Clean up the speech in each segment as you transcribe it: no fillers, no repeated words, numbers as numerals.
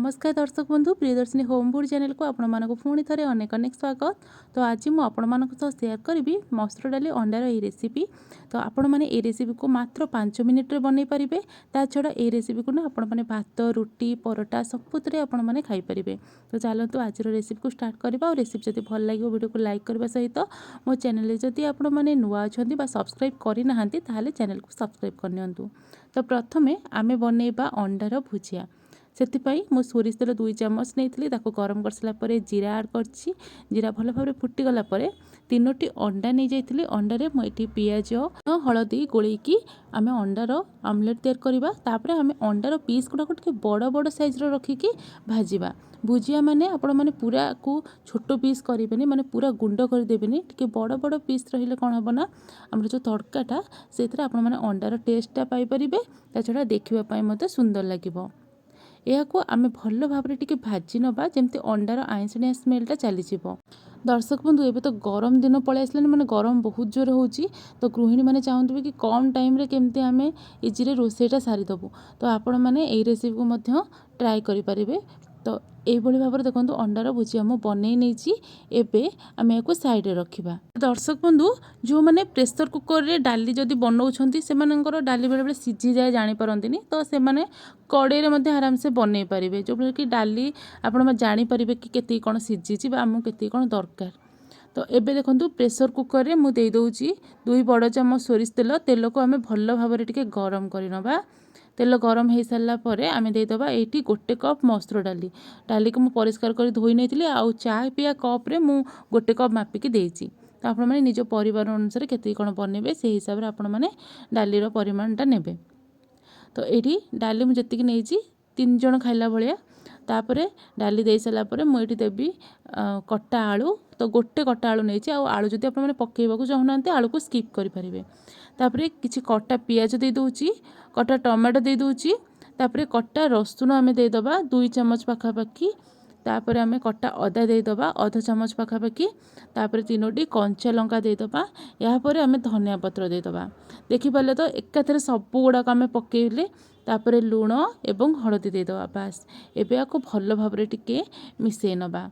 नमस्कार दर्शक बंधु प्रियदर्शिनी होमफूड चैनल को आपण मानक पुणी थे अनेक अनेक स्वागत। तो आज मुझे आपण मान शेयर करी मसूर डाली अंडार ये रेसिपी। तो आपण मैंने ये रेसिपी को मात्र 5 मिनिट बन पारे। ता छड़ा ये रेसिपी को ना आपण मैंने भात रुटी परोटा सबुत आपण मैंने खाईपारे। तो चलतु आज रेसिपी को स्टार्ट करवा और रेसिपी जब भल लगे वीडियो को लाइक करने सहित मो चैनल जदि आपण मैंने नुआ अच्छा सब्सक्राइब करना चैनल को सब्सक्राइब करनी। तो प्रथमे आमे बनइबा अंडार भुजिया। से मु सोरिष तेल 2 चामच नहीं गरम कर सारापर जीरा आड कर जीरा भल भाव फुटीगला 3टी अंडा नहीं जाइए। अंडारे मुझे पियाज हलदी गोलैकी आम अंडार आमलेट तैयार करवा। तापर आम अंडार पीस गुड़ाक बड़ बड़ साइज रखिकी भाजवा। भुजिया माने आपण मैंने पूरा को छोट पीस करें माने पूरा गुंड करदेवेनि टी बड़ बड़ पीस रही कौन हम ना आम जो तड़काटा से अंडार टेस्टा पाइपर। ता छड़ा देखापी सुंदर लगे। यह आम भल भाव टे भाजी नवा जमती अंडार आइंसिया स्मेलटा चली। दर्शक बंधु एबे तो गरम दिन पलि आसलानी माने गरम बहुत जोर होची। तो गृहिणी मैंने चाहते कि कम टाइम रे केमती आम इजीरे रोसईटा सारीदेबू। तो आपण मैंने यही रेसिपी को ट्राए करें। तो यही भाव में देखो अंडार भुजिया मु बनई नहीं एबे आम या साइड रखा। दर्शक बंधु जो मैंने प्रेसर कुकर रे डाली जदि बनाऊँ से डाली बेले बेले सीझी जाए जानीपारती। तो से कड़े आराम से बनई पारे जो कि डाली आपण जानीपारे कि केती कौन सीझी आमको केती कौन दरकार। तो एबे देखो प्रेसर कुकर रे मुझे देदे 2 बड़ चामच सोरिष तेल। तेल को आम भल भाव में गरम करनवा। तेल गरम हो सारा पर आम देदबा ये 1 कप मसूर डाली। डाली को मुझे परिष्कार कर धोई नहीं आउ चा पिया कप्रे मु 1 कप मापिकी देती। तो आपण मैंने निज परिवार अनुसार केते कौन बनइबे से हिसाब से आपण मैंने डालीर परिमाणटा नेबे। तो ये डाली मुझे नहीं 3 जन खाइला भाया। तापर डाली दे सारापर मुझे देवी कटा आलू। तो 1 कटा आलू नहीं आलू जब आप पकईवा चाहूना आलू को स्किप करेंगे। तापर किसी कटा पियाज दे दूची कटा टमाटो दे दूची। तापर कटा रसुण आम देदबा 2 चामच पाखापाखि। तापर आम कटा अदा देदबा आधा चामच पाखापाखि। तापर 3टी कंचा लंका देदबा। यापर आम धनिया पत्र देदबा। देखिपारे तो एकाथरे सबू गुड़ाक आम पकईले। तापर लुण एवं हलदी देदबा। बास एबे आको भल भाव में टिके मिसई नबा।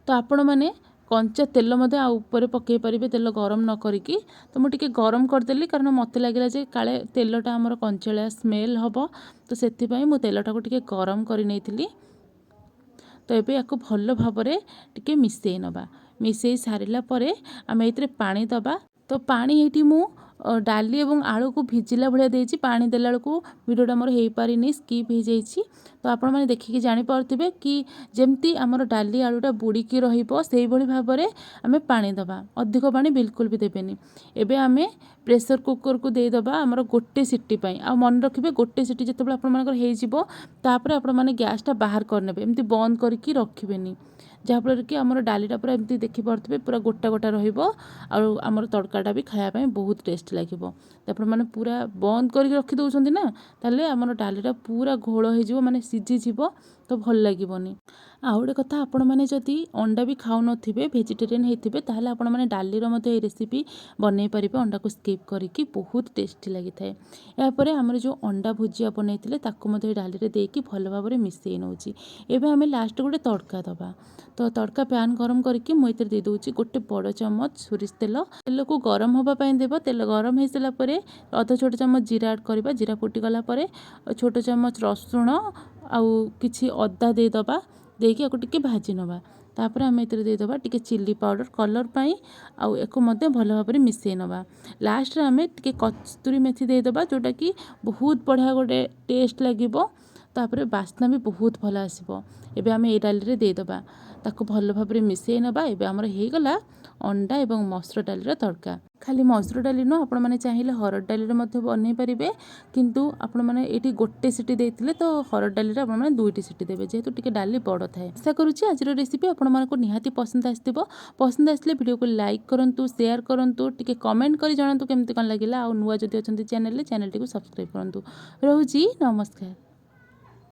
तो आपण मैंने कंचा तेल ऊपर पकई पारे तेल गरम न करिकी। तो मुझे गरम करदेली कारण मत लगे जे काले तेलटा आमर कंचालिया स्मेल हम। तो से मु तेलटा को टिके गरम कर नहीं। तो ये या भल भाव में टिके मिसई नबा। मिसई सारा पर आम ये पानी दबा। तो पानी ये मु डाली और आलू को भिजिला भाया देती। पानी देला बेलू वीडियोटा मोर हो पारिनी स्किप हो जाइए। तो आपण मैंने देखिकी जानीपारे कि जमती आमर डाली आलूटा बुड़ीकी रही भाव में आम पानी दबा। अधिक पानी बिल्कुल भी देवेनि। एबे आमे प्रेसर कुकर को देदबा आमर 1 सीटी आ मन रखिए 1 सीटी जिते आपपर आपण मैंने गैसटा बाहर करने एमती बंद करके रखिए। जहाँफल कि आमर डालीटा पूरा एमती देखिपे पूरा गोटा गोटा रमर तड़काटा भी खायापी बहुत टेस्ट लगे। तो मैंने पूरा बंद कर रखी दौरान ना ताले आमर डालीटा पूरा घोल हो माने सीझी तो भल लगनी। आउ गोटे कथा आपण मैंने जदि अंडा भी खाऊ नथिबे वेजिटेरियन होइथिबे ताहले आपण मैंने डालीर मध्य ये रेसिपी बनई पारे अंडा को स्किप करके बहुत टेस्टी लगी थाए। यापर आमर जो अंडा भुजिया बनई ताकू डाली रे देकी भल भाव में मिसई नौची। एबे आमे लास्ट गोटे तड़का दबा। तो तड़का पैन गरम करके मुझे दे दूची 1 बड़ चामच सोरिष तेल। तेल को गरम होगापाई देव। तेल गरम हो सारा पर अधा छोट चामच जीरा ऐड करवा। जीरा फुटीगला छोट चामच रसुण आउ किछि अदा देदबा। देकी आपको टिके भाजी नवा। तापर आम ये देदबा टिके चिली पाउडर कलर पाई आउ एको मध्य भल भाव में मिसई नवा। लास्ट आम टिके कस्तूरी मेथी देदबा जोटा कि बहुत बढ़िया गोटे टेस्ट लगे। तापर बास्ना भी बहुत भल आसो। एबे आम ये डाली रे देदबा ताको भल भाव में मिसई नवा। एबे आमर हो गला अंडा एवं मसूर डालीर तड़का। खाली मसूर डाली नुह आपण मैंने चाहिए हरड़ डाली बनई पारे। किंतु आपण मैंने ये 1 सीटी देते तो हरड़ डाली आप 2टी सीटी देवे जेहेतु टिके डाली बड़ थाए। आशा करुच्ची आज रेसिपी आपण मानक निहाती पसंद आसथिबो। पसंद आसले वीडियो को लाइक करंतु शेयर करंतु टिके कमेंट करी जणातु केमती कौन लगिला। आ नुआ जदि अछंती चैनल टी को सब्सक्राइब करंतु। रहूची नमस्कार।